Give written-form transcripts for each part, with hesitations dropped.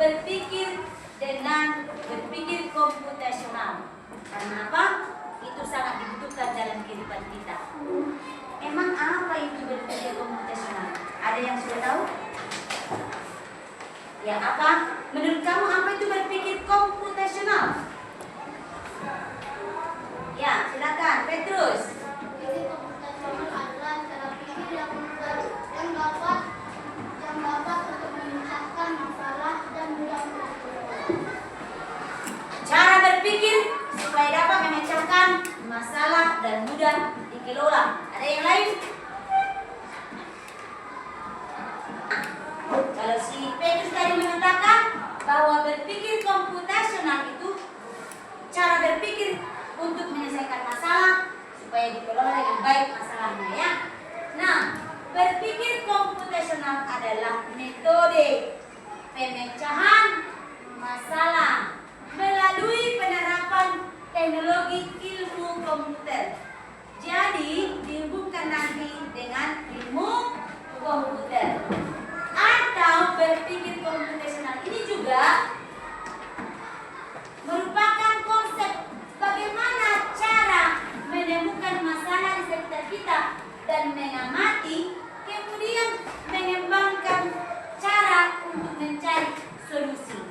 berpikir dengan berpikir komputasional. Karena apa? Itu sangat dibutuhkan dalam kehidupan kita. Emang apa itu berpikir komputasional? Ada yang sudah tahu? Ya, apa? Menurut kamu apa itu berpikir komputasional? Ya, silakan Petrus. Berpikir komputasional adalah cara pikir yang dapat untuk memecahkan masalah dan mudah untuk Cara berpikir supaya dapat memecahkan masalah dan mudah dikelola. Ada yang lain? Kalau si Petrus tadi mengatakan bahwa berpikir komputasional itu cara berpikir untuk menyelesaikan masalah supaya dikelola dengan baik masalahnya, ya. Nah, berpikir komputasional adalah metode pemecahan masalah melalui penerapan teknologi ilmu komputer. Jadi dihubungkan nanti dengan ilmu komputer. Atau berpikir komputasional ini juga merupakan konsep bagaimana cara menemukan masalah di sekitar kita dan mengamati, kemudian mengembangkan cara untuk mencari solusi.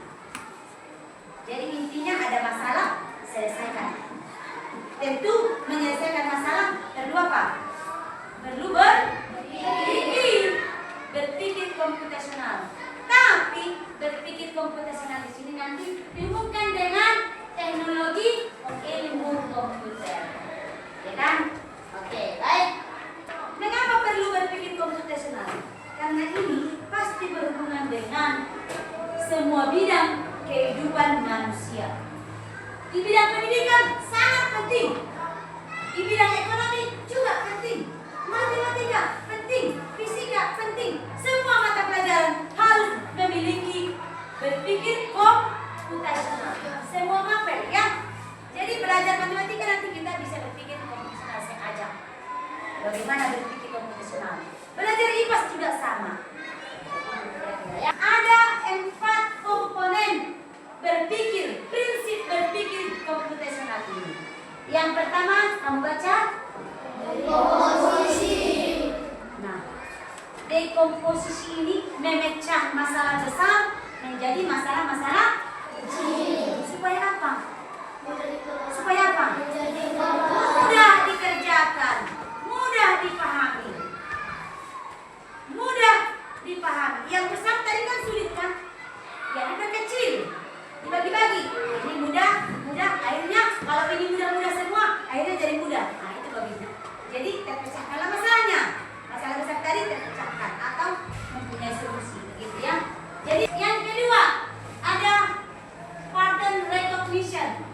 Jadi intinya ada masalah, selesaikan. Tentu menyelesaikan masalah perlu apa? Perlu berpikir komputasional. Tapi berpikir komputasional di sini nanti dihubungkan dengan teknologi ilmu komputer, ya kan? Oke, baik. Mengapa perlu berpikir komputasional? Karena ini pasti berhubungan dengan semua bidang kehidupan manusia. Di bidang pendidikan sangat penting. Di bidang ekonomi juga penting. Matematika penting, fisika penting. Semua mata pelajaran harus memiliki berpikir komputasional. Semua mapel, ya. Jadi belajar matematika nanti kita bisa berpikir komputasional. Saya ajak bagaimana berpikir komputasional. Belajar IPA juga sama. Ya. Ada 4 komponen berpikir, prinsip berpikir komputasional ini. Yang pertama, kamu baca? Dekomposisi. Nah, dekomposisi ini memecah masalah besar menjadi masalah-masalah kecil. Supaya apa? Supaya apa? Mudah dikerjakan, mudah dipahami. Mudah dipahami. Yang besar tadi kan sulit, kan? Yang itu kecil. Dibagi-bagi. Ini mudah, akhirnya kalau ini mudah-mudah semua, akhirnya jadi mudah. Nah, itu baginya. Jadi terpecahkanlah masalahnya. Masalah besar tadi terpecahkan atau mempunyai solusi, gitu ya. Jadi yang kedua ada pattern recognition.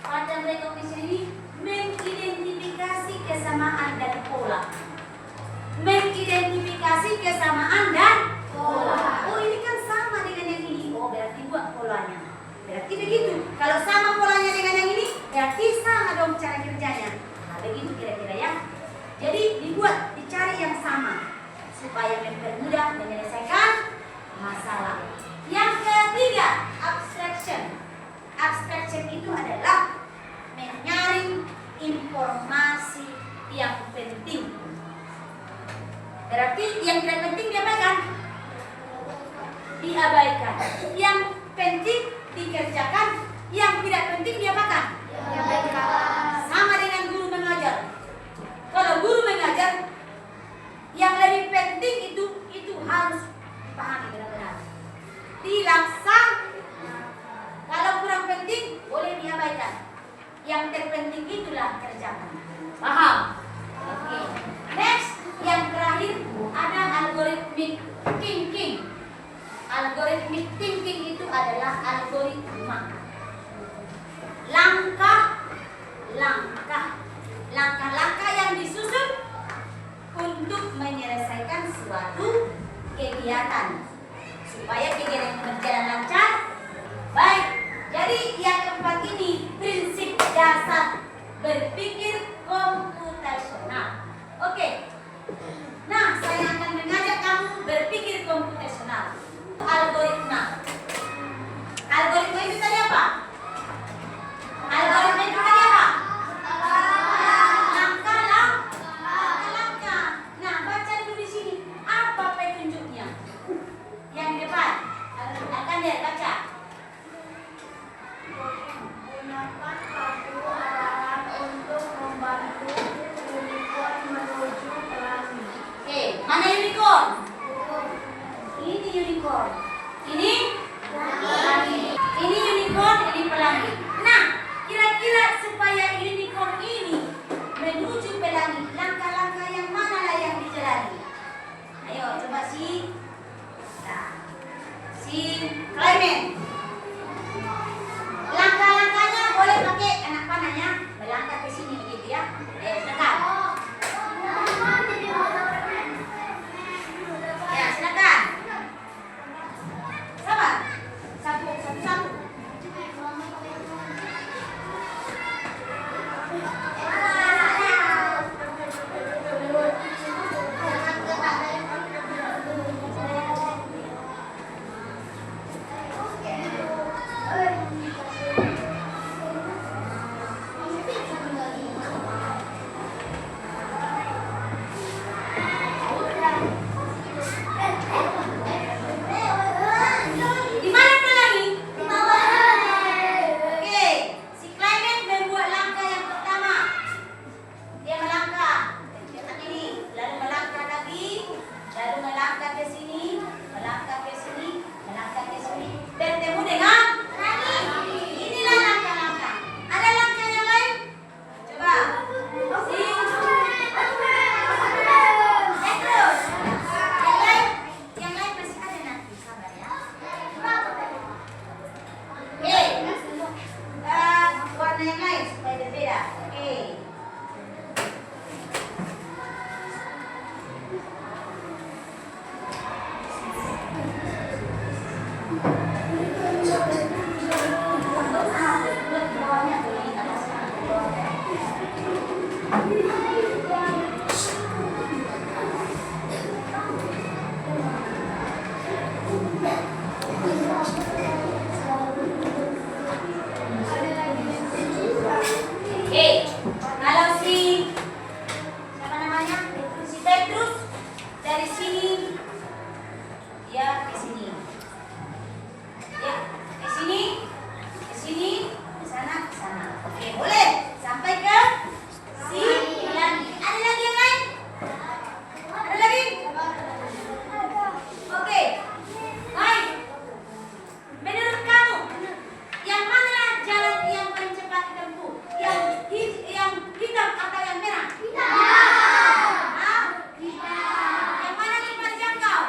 Pattern recognition ini mengidentifikasi kesamaan dan pola. Mengidentifikasi kesamaan dan pola. Oh, ini kan sama dengan yang ini. Oh, berarti buat polanya. Berarti begitu. Kalau sama polanya dengan yang ini, berarti sama dong cara kerjanya. Nah, begitu kira-kira, ya. Jadi dibuat, dicari yang sama supaya mempermudah menyelesaikan masalah. Yang ketiga, abstraction. Abstraction itu adalah menyaring informasi yang penting. Berarti yang tidak penting diabaikan. Diabaikan. Yang penting dikerjakan, yang tidak penting diapakan? Diabaikan. Sama dengan guru mengajar. Kalau guru mengajar, yang lebih penting itu harus dipahami benar-benar. Dilaksanakan. Kalau kurang penting, boleh diabaikan. Yang terpenting itulah kerjakan. Paham? Oke. Next, yang terakhir ada algorithmic thinking. Algorithmic thinking itu adalah algoritma. Langkah-langkah yang disusun untuk menyelesaikan suatu kegiatan supaya kegiatan berjalan lancar. Baik, jadi yang keempat ini prinsip dasar berpikir komputasional. Oke. Nah, saya akan mengajak kamu berpikir komputasional. Algoritma. Iskander, baca. Gunakan kartu arahan untuk membantu unicorn menuju pelangi. Oke, mana unicorn? Ini unicorn. Ini pelangi. Ini unicorn, ini pelangi. Nah, kira-kira supaya unicorn ini menuju pelangi, langkah-langkah yang mana lah yang dijalani? Ayo, coba si. Nah, si Clement. Langkah-langkahnya boleh pakai anak panah ya. Melangkah ke sini begitu ya. Ayo, silakan. Ya, silakan. Sabar. Satu. Di mana pelangi? Oke, si Clement membuat langkah yang pertama. Dia melangkah ke ini, lalu melangkah lagi, lalu melangkah ke sini, melangkah ke sini, melangkah ke sini. Bertemu dengan pelangi. Inilah langkah-langkah. Ada langkah yang lain? Coba. Si terus. Yang lain masih ada nanti, sabar ya. Warna yang lain supaya berbeda. Oke. Oke, kalau si siapa namanya? Si Petrus dari sini ya ke sini. Ya, ke sini, ke sana, ke sana. Oke, boleh. Sampai ke si pelangi. Ada lagi yang lain? Ada lagi? Oke. Baik. Menurut kamu, yang mana jalan yang paling cepat ditempuh? Yang hitam atau yang merah? Hah? Yang mana cepat dijangkau?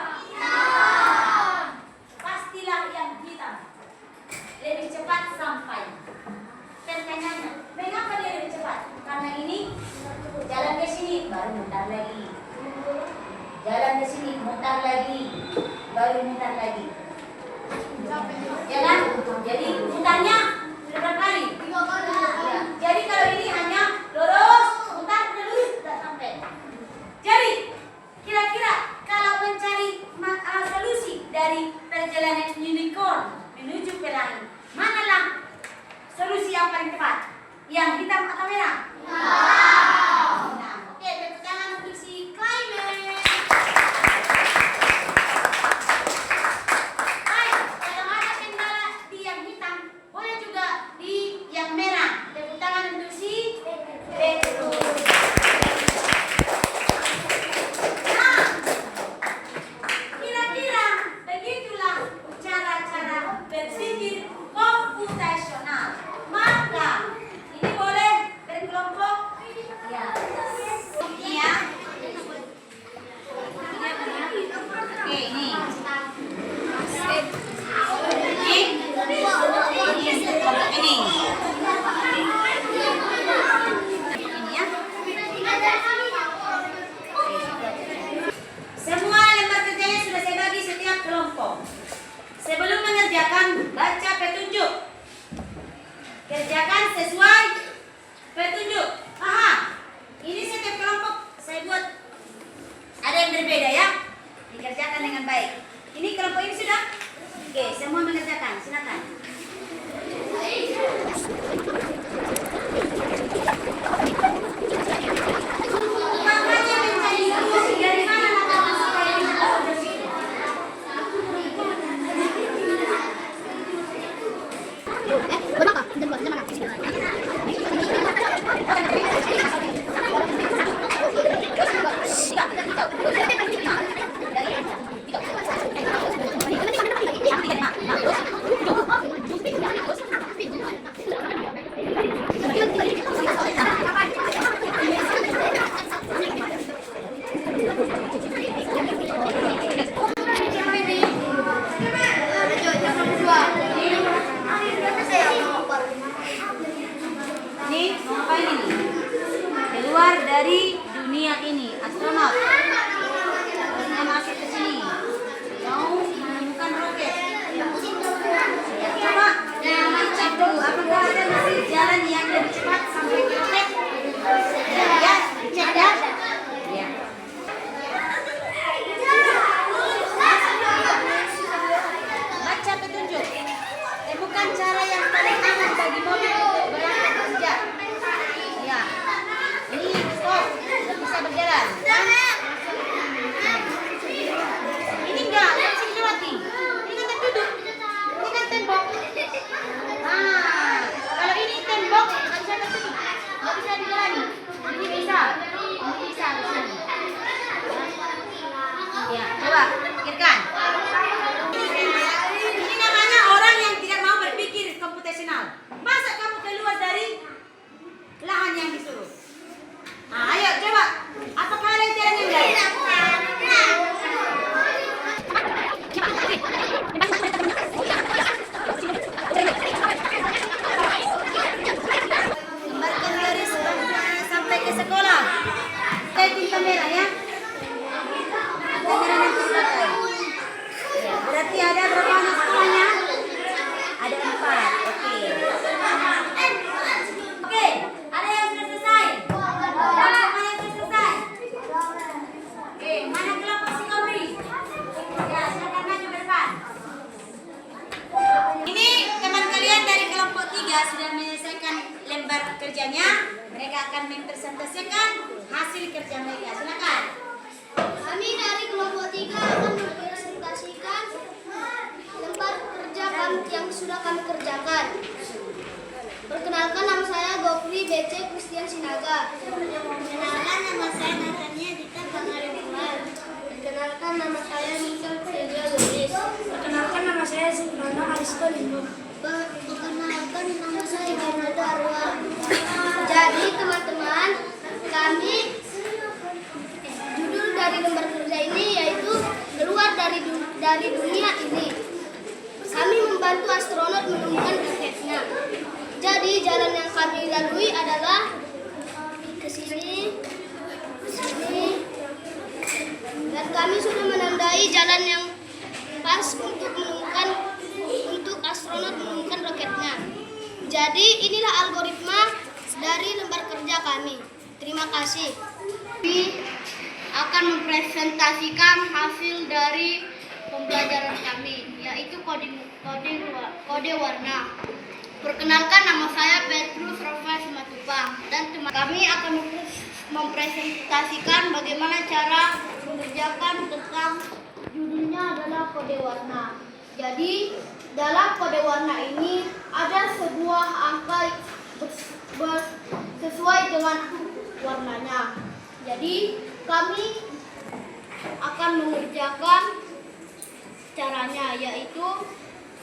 Pastilah yang hitam. Lebih cepat sampai. Pertanyaannya, mengapa dia lebih cepat? Karena ini jalan ke sini baru mutar lagi. Jalan ke sini mutar lagi. Baru mutar lagi. Ya kan? Jadi mutarnya berapa kali? 3 kali. Ya. Jadi kalau ini hanya lurus, mutar terus tidak sampai. Jadi kira-kira kalau mencari solusi dari perjalanan unicorn menuju pelangi, manalah solusi yang paling tepat? Yang hitam atau merah? Nah, oke, tepuk tangan untuk si Clement. Baik, kalau ada kendala di yang hitam, boleh juga di yang merah. Tepuk tangan untuk si Petrus. Nah, kira-kira begitulah cara-cara berpikir komputasional. Maka ini boleh berkelompok. Ya. Ini ya. Oke, ini. Ini. Ini ya. Semua lembar kerjanya sudah saya bagi setiap kelompok. Sebelum mengerjakan, baca petunjuk. Kerjakan sesuai petunjuk. Paham? Ini setiap kelompok saya buat ada yang berbeda ya. Dikerjakan dengan baik. Ini kelompok ini sudah? Oke, semua mengerjakan. Silakan. Makanya mencari solusi dari mana langkah supaya bisa berpikir. bertiga sudah menyelesaikan lembar kerjanya, mereka akan mempresentasikan hasil kerja mereka. Silakan. Kami dari kelompok 3 akan mempresentasikan lembar kerja yang sudah kami kerjakan. Perkenalkan, nama saya Gofri BC Christian Sinaga. Perkenalkan, nama saya Natania Dita Pangarimbulan. Perkenalkan, nama saya Michael Celia Luis. Perkenalkan, nama saya Suprana Aristo Lino. Perkenalkan, nama saya Gernaldo Arwah. Jadi teman-teman, kami judul dari lembar kerja ini yaitu keluar dari dunia ini. Kami membantu astronot menemukan raketnya. Jadi jalan yang kami lalui adalah ke sini, dan kami sudah menandai jalan yang pas untuk astronot menemukan roketnya. Jadi inilah algoritma dari lembar kerja kami. Terima kasih. Kami akan mempresentasikan hasil dari pembelajaran kami, yaitu kode warna. Perkenalkan, nama saya Petrus Rafael Simatupang dan teman kami akan mempresentasikan bagaimana cara mengerjakan tentang judulnya adalah kode warna. Jadi dalam kode warna ini ada sebuah angka sesuai dengan warnanya. Jadi kami akan mengerjakan caranya, yaitu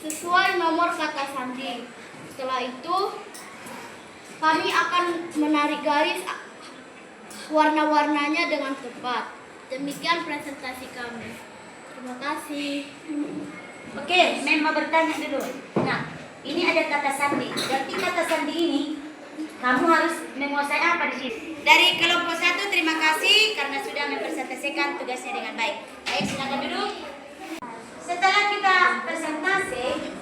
sesuai nomor kata sandi. Setelah itu kami akan menarik garis warna-warnanya dengan tepat. Demikian presentasi kami. Terima kasih. Oke, Mem mau bertanya dulu. Nah, ini ada kata sandi. Berarti kata sandi ini kamu harus menguasai apa di sini? Dari kelompok 1 terima kasih karena sudah mempresentasikan tugasnya dengan baik. Baik, silakan duduk. Setelah kita presentasi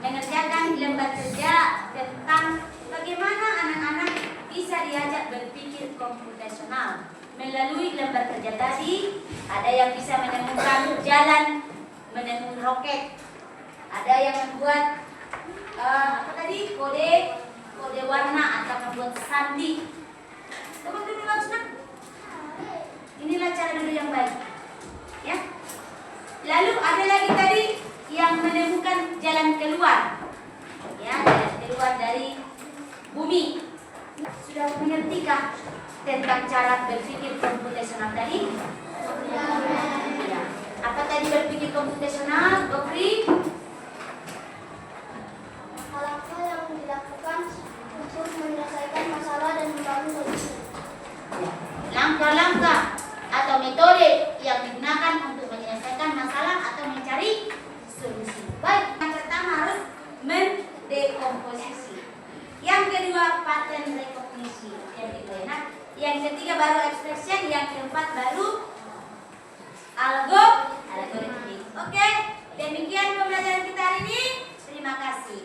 mengerjakan lembar kerja tentang bagaimana anak-anak bisa diajak berpikir komputasional melalui lembar kerja tadi, ada yang bisa menemukan jalan menemukan roket, ada yang membuat kode warna atau membuat sandi. Coba dulu maksudnya. Inilah cara dulu yang baik, ya. Lalu ada lagi tadi yang menemukan jalan keluar, ya, jalan keluar dari bumi. Sudah mengertikah tentang cara berpikir komputasional tadi? Ya. Apa tadi berpikir komputasional, Gofri? Langkah yang dilakukan untuk menyelesaikan masalah dan membangun solusi. Langkah-langkah atau metode yang digunakan untuk menyelesaikan masalah atau mencari solusi. Baik, yang pertama harus mendekomposisi. Yang kedua pattern recognition. Yang ketiga baru expression. Yang keempat baru algoritmik. Oke, demikian pembelajaran kita hari ini. Terima kasih.